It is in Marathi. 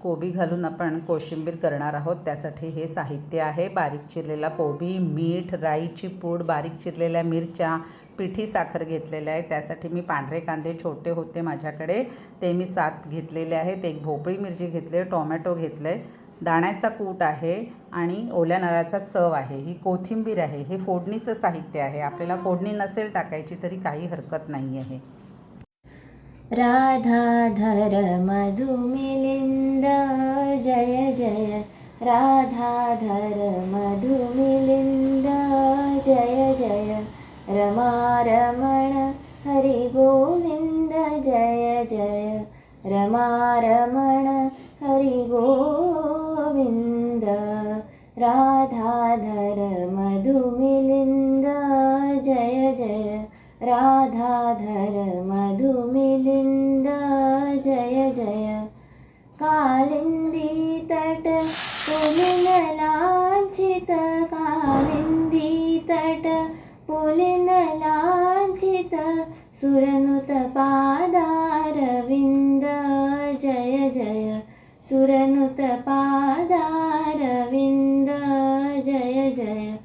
कोबी घालून आपण कोशिंबीर करणार आहोत। त्यासाठी हे साहित्य आहे: बारीक चिरलेला कोबी, मीठ, राईची पूड, बारीक चिरलेल्या मिरच्या, पिठी साखर घेतलेलं आहे। त्यासाठी मी पांढरे कांदे छोटे होते माझ्याकडे ते मी 7 घेतलेले आहेत, एक भोपळी मिरची घेतले, टोमॅटो घेतले, दाण्याचा कूट आहे आणि ओल्या नारळाचा चव आहे, ही कोथिंबीर आहे। हे फोडणीचं साहित्य आहे। आपल्याला फोडणी नसेल टाकायची तरी काही हरकत नाही आहे। राधाधर मधुमिलिंद जय जय, राधाधर मधुमिलिंद जय जय, रमारमण हरि गोविंद जय जय, रमारमण हरि गोविंद, राधाधर मधुमिलिंद जय जय, राधाधर मधुमिलिंद जय जय, कालिंदी तट पुलिन लांछित, कालिंदी तट पुलिन लांछित, सुरनुत पादारविंद जय जय, सुरनुत पादारविंद जय जय,